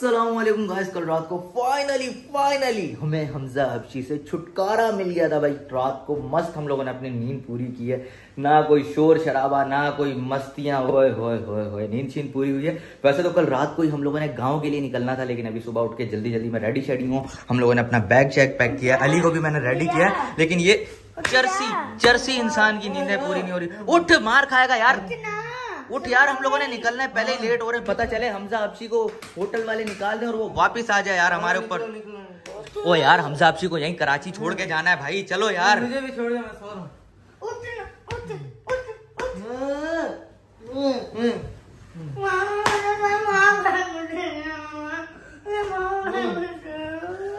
अस्सलाम वालेकुम गाइस। कल रात को फाइनली हमें हमजा हबशी से छुटकारा मिल गया था भाई। रात को मस्त हम लोगों ने अपनी नींद पूरी की है, ना कोई शोर शराबा ना कोई मस्तियां, होए नींद शींद पूरी हुई है। वैसे तो कल रात को ही हम लोगों ने गांव के लिए निकलना था, लेकिन अभी सुबह उठ के जल्दी में रेडी शेडी हूँ। हम लोगों ने अपना बैग चेक पैक किया, अली को भी मैंने रेडी किया, लेकिन ये चरसी इंसान की नींदें पूरी नहीं हो रही। उठ, मार खाएगा यार, उठ यार, हम लोगों ने निकलना है, पहले ही लेट हो रहे हैं। पता चले हमजा हबशी को होटल वाले निकाल दें और वो वापस आ जाए यार हमारे ऊपर। ओ यार, हमजा हबशी को यहीं कराची छोड़ के जाना है भाई, चलो यार। मुझे भी छोड़ दे, मैं सो रहा हूं।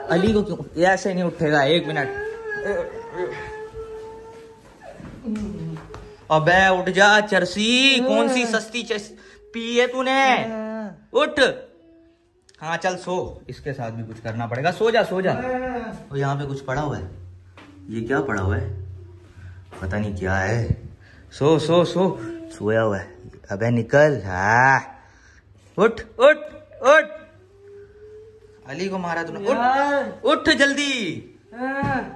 अली को क्यों ऐसे नहीं उठेगा, एक मिनट। अबे उठ जा चरसी, कौन सी सस्ती पी है तूने, उठ। हाँ चल सो, इसके साथ भी कुछ करना पड़ेगा, सो जा। और यहाँ पे कुछ पड़ा हुआ है, ये क्या पड़ा हुआ है, पता नहीं क्या है। सो सोया हुआ है। अबे निकल, हाँ उठ। अली को मारा तूने, उठ जल्दी।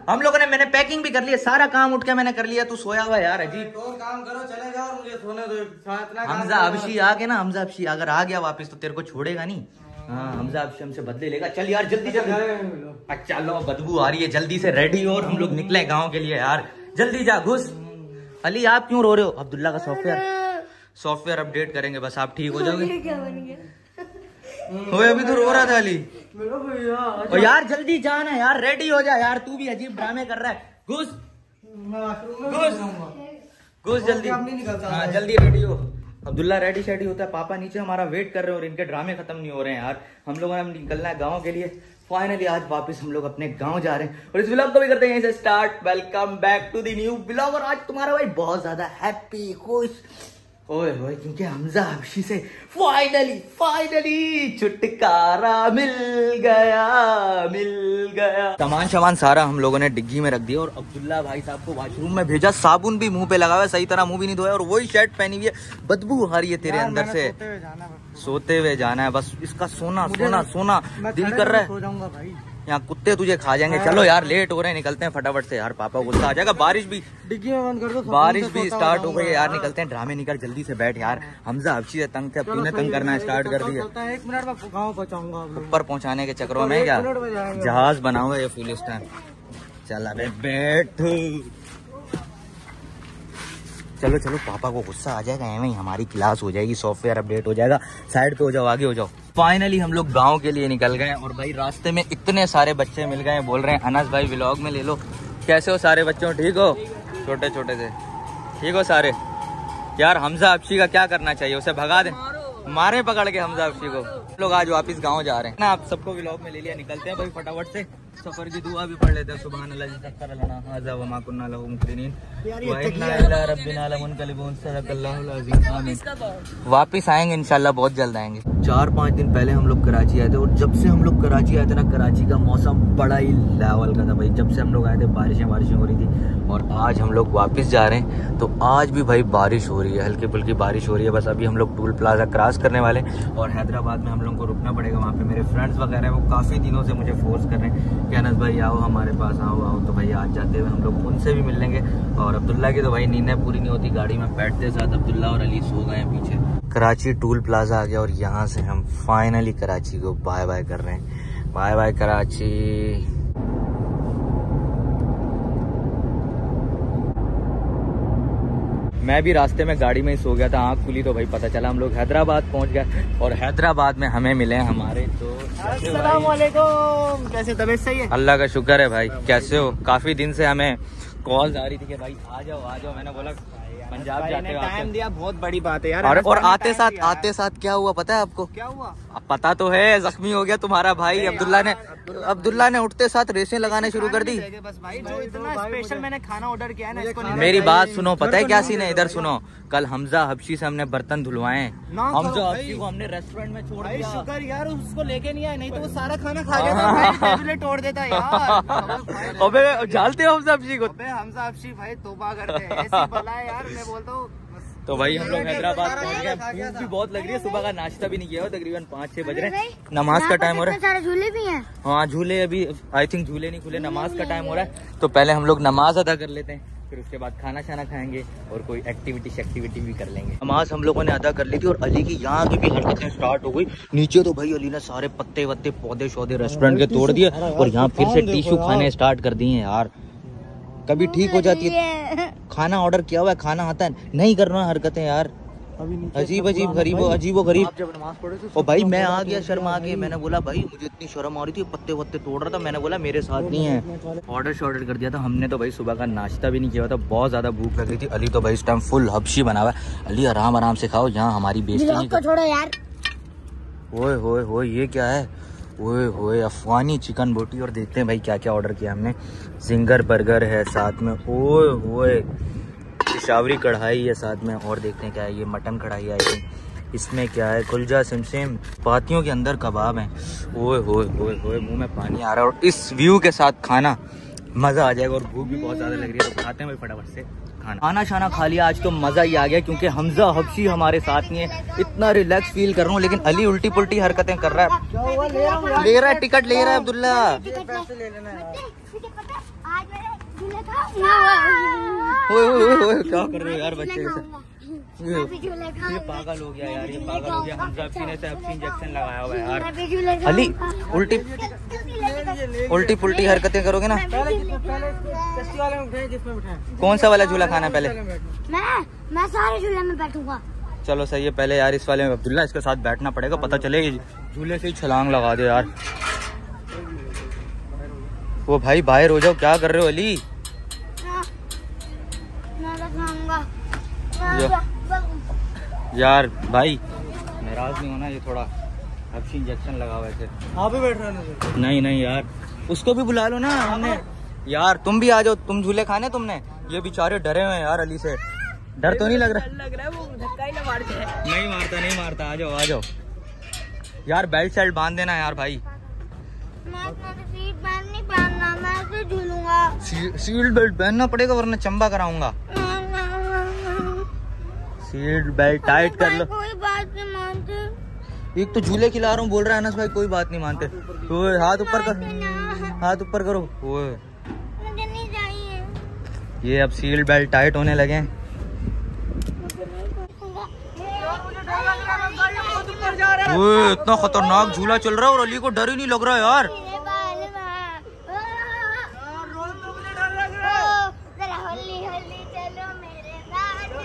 हम लोगों ने, मैंने पैकिंग भी कर ली है, सारा काम उठ के मैंने कर लिया, तू सोया हुआ यार। अजीब, तो काम करो, चले जाओ, मुझे सोने दो। हमजा हबशी आ गया ना, हमजा हबशी अगर आ गया वापस तो तेरे को छोड़ेगा नहीं। हाँ, हमजा हबशी हमसे बदले लेगा। चल यार जल्दी। अच्छा लो, बदबू आ रही है, जल्दी से रेडी हो और हम लोग निकले गाँव के लिए यार। जल्दी जा, घुस। अली आप क्यों रो रहे हो? अब्दुल्ला का सॉफ्टवेयर अपडेट करेंगे, बस आप ठीक हो जाओगे। ओए अभी तो रो रहा था अली। और यार जल्दी जाना यार, रेडी हो जा यार, तू भी अजीब ड्रामे कर रहा है। घुस जल्दी। हाँ जल्दी रेडी हो। अब्दुल्ला रेडी शेडी होता है, पापा नीचे हमारा वेट कर रहे हैं और इनके ड्रामे खत्म नहीं हो रहे हैं यार। हम लोगों ने निकलना है गाँव के लिए। फाइनली आज वापस हम लोग अपने गांव जा रहे हैं और इस व्लॉग को भी करते हैं यहीं से start. Welcome back to the new vlog. और आज तुम्हारा भाई बहुत ज्यादा हैप्पी, खुश, ओए क्योंकि हमजा हबशी से फाइनली छुटकारा मिल गया। सामान सारा हम लोगों ने डिग्गी में रख दिया और अब्दुल्ला भाई साहब को वॉशरूम में भेजा। साबुन भी मुंह पे लगा हुआ है, सही तरह मुंह भी नहीं धोया और वही शर्ट पहनी हुई है, बदबू आ रही है तेरे अंदर से। सोते हुए जाना है बस, इसका सोना दिल कर रहा है। यहाँ कुत्ते तुझे खा जाएंगे। चलो यार लेट हो रहे हैं, निकलते हैं फटाफट से यार, पापा गुस्सा आ जाएगा। बारिश भी स्टार्ट हो गई यार, निकलते हैं। ड्रामे निकल, जल्दी से बैठ यार। हमजा हबशी से तंग थे, अब तूने तंग करना स्टार्ट कर दिया। 1 मिनट में गाँव पहुंचाऊंगा। ऊपर पहुंचाने के चक्करों में क्या जहाज बना हुआ है ये फुल स्टैंड। चल अबे बैठ, चलो पापा को गुस्सा आ जाएगा, एवं ही हमारी क्लास हो जाएगी, सॉफ्टवेयर अपडेट हो जाएगा। साइड पे हो जाओ, आगे हो जाओ। फाइनली हम लोग गांव के लिए निकल गए और भाई रास्ते में इतने सारे बच्चे मिल गए, बोल रहे हैं अनस भाई व्लॉग में ले लो। कैसे हो सारे बच्चों, ठीक हो? छोटे से ठीक हो सारे? यार हमजा हबशी का क्या करना चाहिए, उसे भगा दे, मारे पकड़ के हमजा हबशी को। लोग आज वापस गाँव जा रहे हैं ना, आप सबको व्लॉग में ले लिया। निकलते हैं भाई फटाफट से, सफर की दुआ भी पढ़ लेते हैं। सुभान अल्लाह सत्तर लना हाज़ा व मा कुन्ना लहू मुक़रिनीन व इन्ना इला रब्बिना लमुनक़लिबून सदक़ल्लाहुल अज़ीम। आमीन। वापिस आएंगे इंशाल्लाह, बहुत जल्द आएंगे। 4-5 दिन पहले हम लोग कराची आए थे और जब से हम लोग कराची आए थे ना, कराची का मौसम बड़ा ही लेवल का था भाई। जब से हम लोग आए थे बारिशें हो रही थी और आज हम लोग वापस जा रहे हैं तो आज भी भाई बारिश हो रही है, हल्की फुल्की बारिश हो रही है। बस अभी हम लोग टूल प्लाजा क्रॉस करने वाले और हैदराबाद में हम लोग को रुकना पड़ेगा। वहाँ पे मेरे फ्रेंड्स वगैरह वो काफ़ी दिनों से मुझे फोर्स कर रहे हैं कि अनस भाई आओ हमारे पास, आओ। तो भाई आज जाते हुए हम लोग उनसे भी मिल लेंगे। और अब्दुल्ला की तो भाई नींदें पूरी नहीं होती, गाड़ी में बैठते साथ अब्दुल्ला और अली सो गए पीछे। कराची टूल प्लाजा आ गया और यहाँ से हम फाइनली कराची को बाय बाय कर रहे हैं। बाय कराची। मैं भी रास्ते में गाड़ी में ही सो गया था, आँख खुली तो भाई पता चला हम लोग हैदराबाद पहुंच गए और हैदराबाद में हमें मिले हमारे दोस्त। अस्सलाम वालेकुम, कैसे, तबीयत सही है? अल्लाह का शुक्र है भाई, कैसे हो? काफी दिन से हमें कॉल आ रही थी कि भाई आ जाओ। मैंने बोला पंजाब जाते हो, टाइम दिया, बहुत बड़ी बात है यार। और आते साथ क्या हुआ पता है आपको? क्या हुआ? पता तो है, जख्मी हो गया तुम्हारा भाई। अब्दुल्ला ने उठते साथ रेसें लगाने शुरू कर दी। बस भाई, जो इतना स्पेशल मैंने खाना ऑर्डर किया है ना, इसको मेरी बात सुनो, पता है क्या सीन है, इधर सुनो। कल हमजा हबशी से हमने बर्तन धुलवाए। हमजा हबशी को हमने रेस्टोरेंट में छोड़ दिया। शुक्र यार उसको लेके नहीं आया, नहीं तो वो सारा खाना खा गया, तोड़ देता यार। अबे झालते हो हमजा हबशी को? हमजा हबशी भाई तौबा करते हैं, ऐसी बला है यार। मैं बोलता हूँ तो भाई हम लोग हैदराबाद पहुंच गए। भूख भी बहुत लग रही है, सुबह का नाश्ता भी नहीं किया हो, तकरीबन 5-6 बज रहे हैं, नमाज का टाइम हो रहा है। झूले भी हैं। हाँ झूले अभी आई थिंक झूले नहीं खुले, नमाज का टाइम हो रहा है। तो पहले हम लोग नमाज अदा कर लेते हैं, फिर उसके बाद खाना शाना खाएंगे और कोई एक्टिविटी भी कर लेंगे। नमाज हम लोगों ने अदा कर ली थी और अली की यहाँ की भी हरकतें स्टार्ट हो गई। नीचे तो भाई अली ने सारे पत्ते वत्ते पौधे शौधे रेस्टोरेंट के तोड़ दिए और यहाँ फिर से टिश्यू खाने स्टार्ट कर दिए यार। कभी ठीक हो जाती है, खाना ऑर्डर किया हुआ है, खाना आता है, नहीं करना हरकतें यार, अजीब अजीब गरीब। जब नमाज पढ़े थे और भाई मैं आ गया, शर्म आ गई, मैंने बोला भाई मुझे इतनी शर्म आ रही थी, पत्ते वत्ते तोड़ रहा था, मैंने बोला मेरे साथ नहीं है। ऑर्डर कर दिया था हमने तो भाई, सुबह का नाश्ता भी नहीं किया था, बहुत ज्यादा भूख लग रही थी। अली तो भाई इस टाइम फुल हबशी बना हुआ है। अली आराम से खाओ, यहाँ हमारी बेइज्जती नहीं कर। ओए ये क्या है, ओए अफगानी चिकन बोटी। और देखते हैं भाई क्या क्या ऑर्डर किया हमने। जिंगर बर्गर है साथ में, ओए पेशावरी कढ़ाई है साथ में, और देखते हैं क्या है, ये मटन कढ़ाई आई थिंक। इसमें क्या है, कुलजा सिमसिम, पातियों के अंदर कबाब हैं। ओए मुंह में पानी आ रहा है। और इस व्यू के साथ खाना मजा आ जाएगा, और भूख भी बहुत ज्यादा लग रही है, तो खाते हैं भाई फटाफट से खाना शाना खा लिया। आज तो मजा ही आ गया, क्योंकि हमजा हबशी हमारे साथ नहीं है, इतना रिलैक्स फील कर रहा हूँ। लेकिन अली उल्टी पुल्टी हरकतें कर रहा है, ले रहा है टिकट ले रहा है अब्दुल्ला। ओए क्या कर रहे हो यार बच्चे से, ये पागल हो गया यार, ये पागल हो गया। हमजा सीने से इंजेक्शन लगाया हुआ है यार। अली उल्टी पुल्टी हरकतें करोगे ना। कौन सा वाला झूला खाना है पहले? मैं सारे झूले में बैठूंगा। चलो सही है, पहले यार इस वाले में अब्दुल्ला इसके साथ बैठना पड़ेगा, पता चले झूले से ही छलांग लगा दे यार। वो भाई बाहर हो जाओ, क्या कर रहे हो अली? यार भाई नाराज नहीं होना, ये थोड़ा हबशी इंजेक्शन लगा हुआ है। आप भी बैठ रहे हो? नहीं यार, उसको भी बुला लो ना हमने। यार तुम भी आ जाओ, तुम झूले खाने तुमने। ये बेचारे डरे हुए हैं यार अली से, डर तो नहीं लग रहा? लग रहा है वो धक्का ही ना मारते हैं। नहीं मारता, आ जाओ यार, बेल्ट सेल्ट बांध देना यार भाई। सीट बेल्ट नहीं पहनना, मैं ऐसे झूलूंगा। सीट बेल्ट पहनना पड़ेगा वरना चंबा कराऊंगा। सीट बेल्ट टाइट कर लो। कोई बात नहीं मानते। एक तो झूले खिला रहा हूँ, बोल रहा है अनस भाई कोई बात नहीं मानते। तो हाथ ऊपर करो। ओए मुझे नहीं चाहिए। ये अब सीट बेल्ट टाइट होने लगे। ओए इतना खतरनाक झूला चल रहा है और अली को डर ही नहीं लग रहा यार।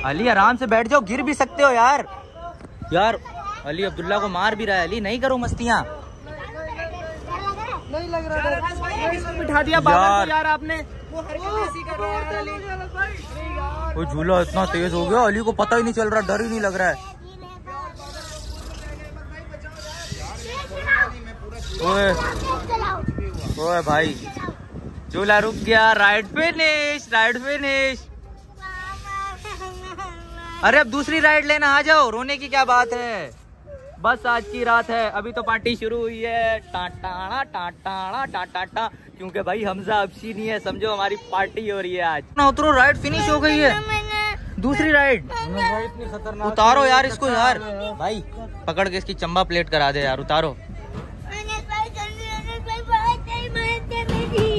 अली आराम से बैठ जाओ, गिर भी सकते हो यार। अली अब्दुल्ला को मार भी रहा है। अली नहीं करो मस्तियाँ। नहीं लग रहा, बिठा दिया यार आपने। वो झूला इतना तेज हो गया, अली को पता ही नहीं चल रहा, डर ही नहीं लग रहा है। ओए भाई झूला रुक गया, राइड फिनिश। अरे अब दूसरी राइड लेना, आ जाओ, रोने की क्या बात है, बस आज की रात है। अभी तो पार्टी शुरू हुई है, टाटा, क्योंकि भाई हमजा हबशी नहीं है, समझो हमारी पार्टी हो रही है आज ना। उतरो, राइड फिनिश हो गई है, दूसरी राइड। भाई इतनी खतरनाक, उतारो यार इसको यार, भाई पकड़ के इसकी चंबा प्लेट करा दे यार, उतारो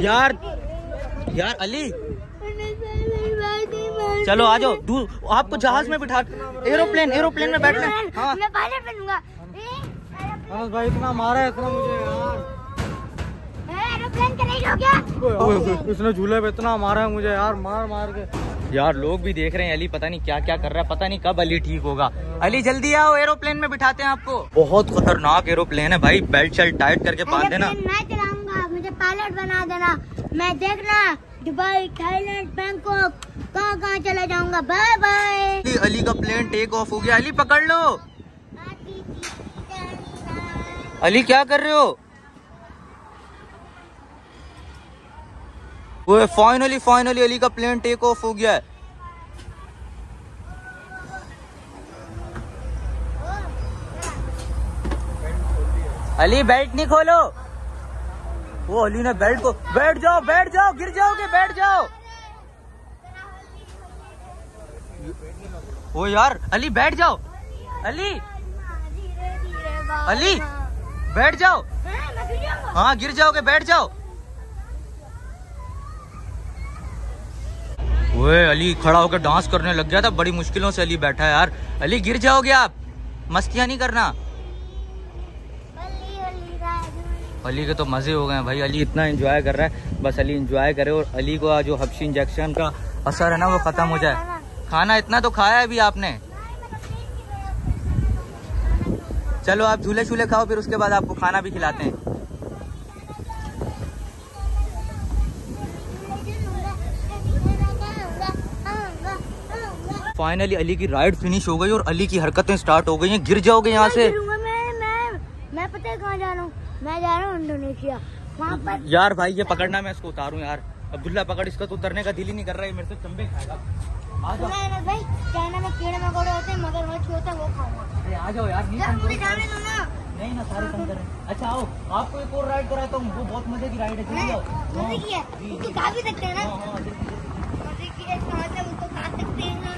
यार अली। चलो आ जाओ, आपको जहाज में बिठा, एरोप्लेन में बैठना। हाँ मैं पायलट बनूंगा। भाई इतना मारा है, इतना मुझे यार। एरोप्लेन का नहीं हो गया। इसने झूले पे इतना मारा है मुझे यार, मार के। यार लोग भी देख रहे हैं, अली पता नहीं क्या क्या कर रहा है, पता नहीं कब अली ठीक होगा। अली जल्दी आओ, एरोप्लेन में बिठाते हैं आपको। बहुत खतरनाक एरोप्लेन है भाई, बेल्ट शर्ट टाइट करके बांध देना। मैं चलाऊंगा, मुझे पायलट बना देना। मैं देखना दुबई, थाईलैंड, बैंकॉक, कहाँ चला जाऊंगा। Bye bye. अली का प्लेन टेक ऑफ हो गया, अली पकड़ लो। अली क्या कर रहे हो? वो फाइनली अली का प्लेन टेक ऑफ हो गया है। अली बेल्ट नहीं खोलो। वो अली ने बेल्ट को, बैठ जाओ, गिर जाओगे, बैठ जाओ। ओ यार अली बैठ जाओ, अली अली बैठ जाओ। हाँ गिर जाओगे, बैठ जाओ। ओए अली खड़ा होकर डांस करने लग गया था, बड़ी मुश्किलों से अली बैठा है यार। अली गिर जाओगे आप, मस्तियां नहीं करना। अली के तो मजे हो गए हैं भाई, अली इतना एंजॉय कर रहा है, बस अली एंजॉय करे और अली को जो हब्शी इंजेक्शन का असर है ना वो खत्म हो जाए। खाना इतना तो खाया है भी आपने। चलो आप झूले झूले खाओ, फिर उसके बाद आपको खाना भी खिलाते हैं। फाइनली अली की राइड फिनिश हो गई और अली की हरकतें स्टार्ट हो गई हैं। गिर जाओगे यहाँ से। मैं पता है कहाँ जा रहा हूँ, मैं जा रहा हूँ इंडोनेशिया। वहाँ पर यार भाई ये पकड़ना, मैं इसको उतारूं यार। अब्दुल्ला पकड़, इसका तो उतरने का दिल ही नहीं कर रहा है, मेरे से चंबे खाएगा। आ जाओ भाई, चाइना में कीड़े मकोड़े होते हैं, मगरमच्छ होता है, वो खाऊंगा। आ जाओ यार, मुझे जाने दो ना। नहीं ना, सारे कम करें। अच्छा आओ, आपको एक और राइड कराता हूँ, वो बहुत मजे की राइड है। मजे की है, उसको खा भी सकते हैं ना। मजे की है, उसको खा सकते हैं ना।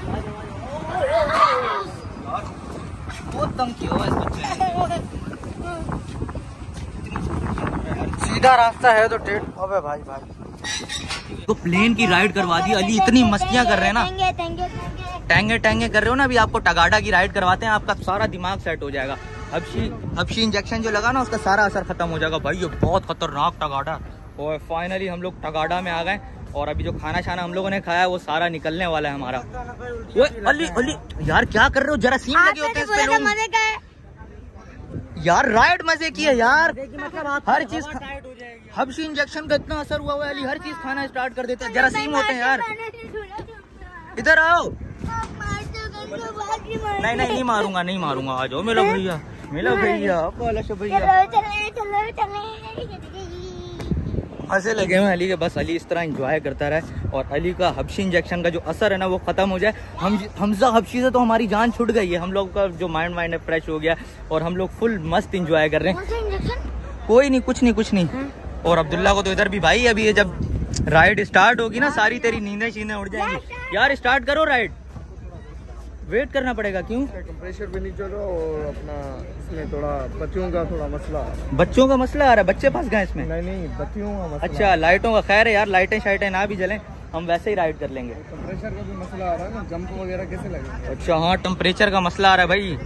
बहुत तंग किया हुआ इस बच्चे ने। सीधा रास्ता है तो टेढ़। अबे भाई तो प्लेन की राइड करवा दी। अली इतनी मस्तियां कर रहे हैं ना, टैंगे टैंगे कर रहे हो ना। अभी आपको टगाडा की राइड करवाते हैं, आपका सारा दिमाग सेट हो जाएगा। हब्शी इंजेक्शन जो लगा ना उसका सारा असर खत्म हो जाएगा भाई। ये बहुत खतरनाक टगाडा। और फाइनली हम लोग टगाडा में आ गए और अभी जो खाना शाना हम लोगों ने खाया वो सारा निकलने वाला है हमारा। अली अली यार क्या कर रहे हो, जरा सीन लगे होते हैं इस पे लोग। यार राइड मजे की है यार, हर चीज। हब्शी इंजेक्शन का इतना असर हुआ है अली, हर चीज खाना स्टार्ट कर देते हैं। जरा सीन होते हैं यार, इधर आओ। नहीं नहीं मारूंगा, नहीं मारूंगा, आ जाओ मेरा भैया, मेरा भैया मजे लगे हुए अली के। बस अली इस तरह एंजॉय करता रहे और अली का हब्शी इंजेक्शन का जो असर है ना वो खत्म हो जाए। हमजा हब्शी से तो हमारी जान छूट गई है, हम लोग का जो माइंड है फ्रेश हो गया और हम लोग फुल मस्त एंजॉय कर रहे हैं। कोई नहीं, कुछ नहीं, कुछ नहीं। और अब्दुल्ला को तो इधर भी भाई, अभी ये जब राइड स्टार्ट होगी ना सारी तेरी नींदें शींदें उड़ जाएंगी। यार स्टार्ट करो राइड, वेट करना पड़ेगा। क्यों? कंप्रेशर भी नहीं चल रहा और अपना इसमें थोड़ा बच्चों का थोड़ा मसला। बच्चों का मसला आ रहा है? बच्चे फंस गए इसमें? नहीं बच्चियों का मसला। अच्छा लाइटों का, खैर है यार, लाइटें शाइटें ना भी जलें, हम वैसे ही राइड कर लेंगे। टेम्परेचर का भी मसला आ रहा है ना, जंप वगैरह कैसे लगेगा? अच्छा हाँ, टेम्परेचर का मसला आ रहा है भाई।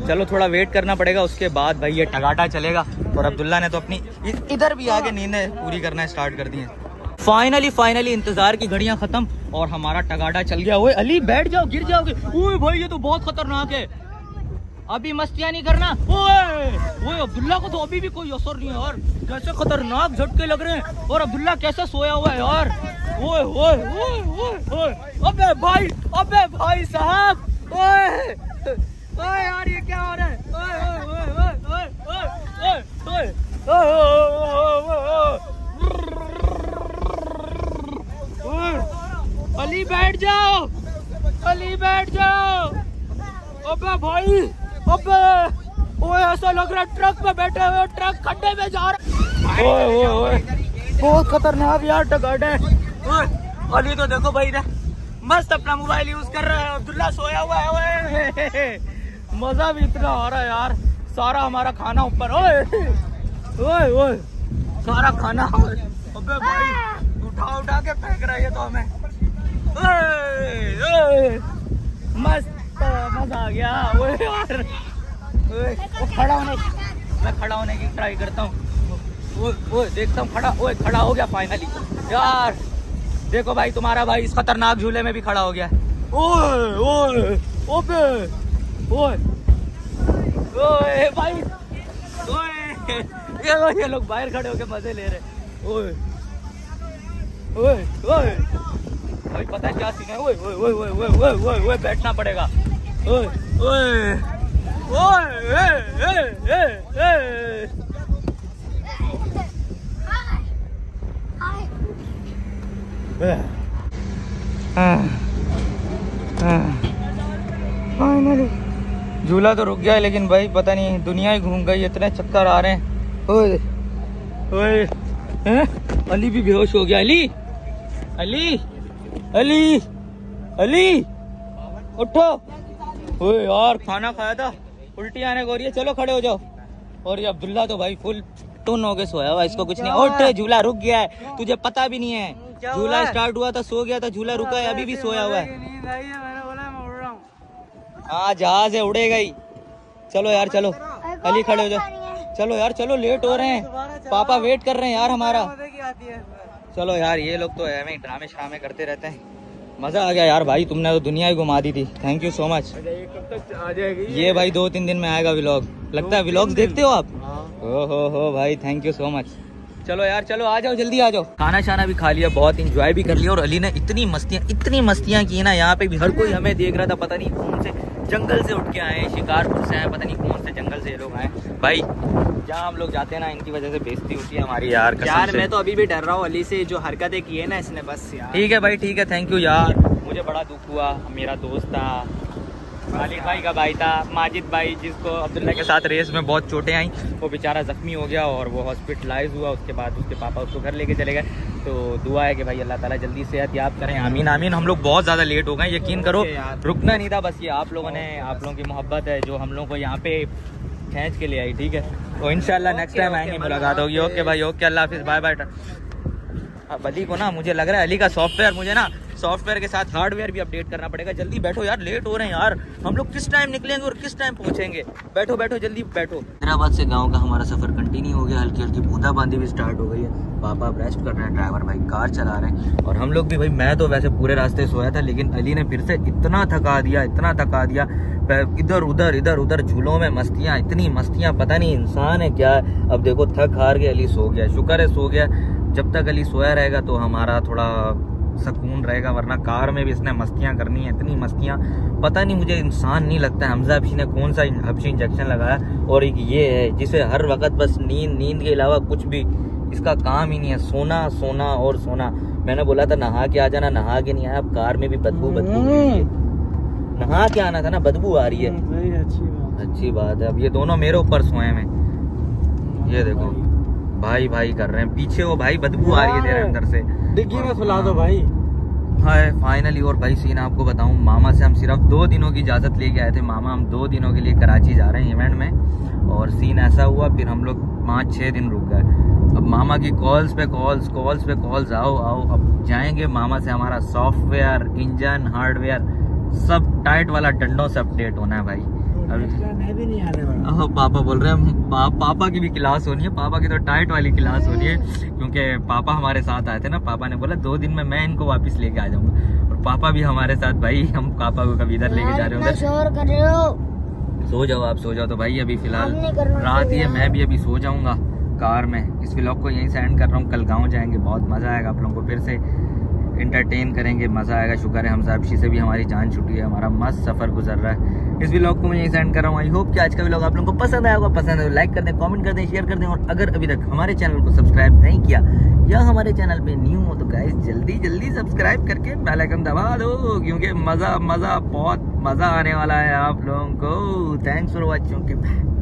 चलो थोड़ा वेट करना पड़ेगा, उसके बाद भाई ये टगाटा चलेगा। और अब्दुल्ला ने तो अपनी इधर भी आगे नींदें पूरी करना स्टार्ट कर दी है। फाइनली इंतजार की घड़ियां खत्म और हमारा टगाटा चल गया। ओए अली बैठ जाओ, गिर जाओगे। ओए भाई ये तो बहुत खतरनाक है, अभी मस्तियां नहीं करना। ओए अब्दुल्ला को तो अभी भी कोई असर नहीं है यार, कैसे खतरनाक झटके लग रहे हैं। और अब्दुल्ला कैसे सोया हुआ है यार। ओए ओए ओए ओए, अबे भाई साहब, ओए यार ये क्या हो रहा है। अली बैठ जाओ, अली बैठ जाओ। अबे भाई, अबे ओए ऐसा लग रहा है ट्रक पे बैठे हुए, ट्रक खड्डे में जा रहा है। ओए बहुत खतरनाक यार टगाड़ा है। अली तो देखो भाई ना मस्त अपना मोबाइल यूज कर रहा है, अब्दुल्ला सोया हुआ है। मजा भी इतना आ रहा है यार, सारा हमारा खाना ऊपर। ओए सारा खाना। अबे भाई उठा के फेंक रहा है तो हमें। मस्त मजा आ गया। ओए यार मैं खड़ा होने की ट्राई करता हूँ। ओए देखता हूँ खड़ा। ओए खड़ा हो गया फाइनली यार। देखो भाई तुम्हारा भाई इस खतरनाक झूले में भी खड़ा हो गया। ओए भाई, ये लोग बाहर खड़े होके मजे ले रहे। ओए भाई पता है क्या सीन है। ओए बैठना पड़ेगा। फाइनली झूला तो रुक गया है, लेकिन भाई पता नहीं दुनिया ही घूम गई, इतने चक्कर आ रहे हैं। ओए अली भी बेहोश हो गया। अली उठो। ओए यार खाना खाया था, उल्टी आने को हो रही है, चलो खड़े हो जाओ। और ये अब्दुल्ला तो भाई फुल टून हो के सोया हुआ, इसको कुछ नहीं। उठ, झूला रुक गया है, तुझे पता भी नहीं है। झूला स्टार्ट हुआ था, सो गया था, झूला रुका है, अभी भी सोया हुआ है। हाँ जहाज है, उड़ेगा ही। चलो यार चलो, अली खड़े हो जाओ। चलो यार चलो, लेट हो रहे हैं, पापा वेट कर रहे हैं यार हमारा। चलो यार, ये लोग तो हमें ड्रामे श्रामे करते रहते हैं। मजा आ गया यार भाई, तुमने तो दुनिया ही घुमा दी थी। Thank you so much. कब तक आ जाएगी ये भाई 2-3 दिन में आएगा व्लॉग। लगता है व्लॉग्स देखते हो आप? हो भाई, थैंक यू सो मच। चलो यार चलो, आ जाओ जल्दी आ जाओ। खाना शाना भी खा लिया, बहुत इंजॉय भी कर लिया। और अली ने इतनी मस्तियां की ना, यहाँ पे भी हर कोई हमें देख रहा था। पता नहीं कौन से जंगल से उठ के आए, शिकारपुर से आए, पता नहीं कौन से जंगल से ये लोग आए। भाई जहाँ हम लोग जाते हैं ना, इनकी वजह से बेइज्जती होती है हमारी यार। यार मैं तो अभी भी डर रहा हूँ अली से, जो हरकतें की है ना इसने, बस यार। ठीक है भाई, ठीक है, थैंक यू यार। मुझे बड़ा दुख हुआ, मेरा दोस्त था, खालिद भाई का भाई था, माजिद भाई, जिसको अब्दुल्ला के साथ रेस में बहुत चोटें आई, वो बेचारा जख्मी हो गया और वो हॉस्पिटलाइज हुआ। उसके बाद उसके पापा उसको घर लेके चले गए। तो दुआ है कि भाई अल्लाह ताला जल्दी सेहत याब करें, आमीन आमीन। हम लोग बहुत ज़्यादा लेट हो गए, यकीन करो, रुकना नहीं था। बस ये आप लोगों ने, आप लोगों की मोहब्बत है जो हम लोगों को यहाँ पे खींच के ले आई। ठीक है, तो इंशाल्लाह नेक्स्ट टाइम आएंगे, मुलाकात होगी। ओके भाई, ओके, अल्लाह हाफिज़, बाय बाय। अब अली को ना, मुझे लग रहा है अली का सॉफ्टवेयर, मुझे ना सॉफ्टवेयर के साथ हार्डवेयर भी अपडेट करना पड़ेगा। जल्दी बैठो यार, लेट हो रहे हैं यार। हम लोग किस टाइम निकलेंगे और किस टाइम पहुंचेंगे? बैठो बैठो, जल्दी बैठो। हैदराबाद से गांव का हमारा सफर कंटिन्यू हो गया, हल्की हल्की बूंदाबांदी भी स्टार्ट हो गई है। पापा रेस्ट कर रहे हैं, ड्राइवर भाई कार चला रहे हैं, और हम लोग भी भाई, मैं तो वैसे पूरे रास्ते सोया था, लेकिन अली ने फिर से इतना थका दिया, इधर उधर झूलों में मस्तियाँ, इतनी मस्तियाँ, पता नहीं इंसान है क्या। अब देखो थक हार के अली सो गया, शुक्र है सो गया। जब तक अली सोया रहेगा तो हमारा थोड़ा सुकून रहेगा, वरना कार में भी इसने मस्तियाँ करनी है, इतनी मस्तियाँ। पता नहीं, मुझे इंसान नहीं लगता है हमजा हबशी ने कौन सा हबशी इंजेक्शन लगाया। और एक ये है जिसे हर वक्त बस नींद के अलावा कुछ भी इसका काम ही नहीं है, सोना सोना और सोना। मैंने बोला था नहा के आ जाना, नहा के नहीं आया। अब कार में भी बदबू आ रही है, नहा के आना था ना, बदबू आ रही है। अच्छी बात है। अब ये दोनों मेरे ऊपर सोए में, ये देखो भाई कर रहे हैं पीछे, वो भाई बदबू आ रही है तेरे अंदर से, डिग्गी में सुला दो भाई। हाय फाइनली। और भाई सीन आपको बताऊं, मामा से हम सिर्फ 2 दिनों की इजाजत लेके आए थे। मामा हम 2 दिनों के लिए कराची जा रहे हैं इवेंट में, और सीन ऐसा हुआ फिर हम लोग 5-6 दिन रुक गए। अब मामा की कॉल्स पे कॉल्स, आओ अब जाएंगे मामा से। हमारा सॉफ्टवेयर, इंजन, हार्डवेयर सब टाइट वाला डंडों से अपडेट होना है भाई। अभी मैं भी नहीं आने वाला। पापा बोल रहे हैं, पापा की भी क्लास होनी है, पापा की तो टाइट वाली क्लास होनी है, क्योंकि पापा हमारे साथ आए थे ना। पापा ने बोला 2 दिन में मैं इनको वापस लेके आ जाऊंगा, और पापा भी हमारे साथ। भाई हम पापा को कभी इधर लेके जा रहे हो, शोर कर रहे हो। सो जाओ आप, सो जाओ। तो भाई अभी फिलहाल रात ही है, मैं भी अभी सो जाऊंगा कार में। इस व्लॉग को यहीं से एंड कर रहा हूँ। कल गाँव जाएंगे, बहुत मजा आएगा, आप लोगों को फिर से इंटरटेन करेंगे, मजा आएगा। शुक्र है हमजा हबशी से भी हमारी जान छुटी है, हमारा मस्त सफर गुजर रहा है। इस व्लॉग को मैं यहीं सेंड कर रहा हूँ। आई होप कि आज का व्लॉग आप लोगों को पसंद आया होगा। पसंद है तो लाइक कर दें, कमेंट कर दें, शेयर कर दें। और अगर अभी तक हमारे चैनल को सब्सक्राइब नहीं किया या हमारे चैनल पे न्यू हो तो गाइस जल्दी सब्सक्राइब करके बेल आइकन दबा दो, क्योंकि बहुत मजा आने वाला है आप लोगों को। Thanks for watching.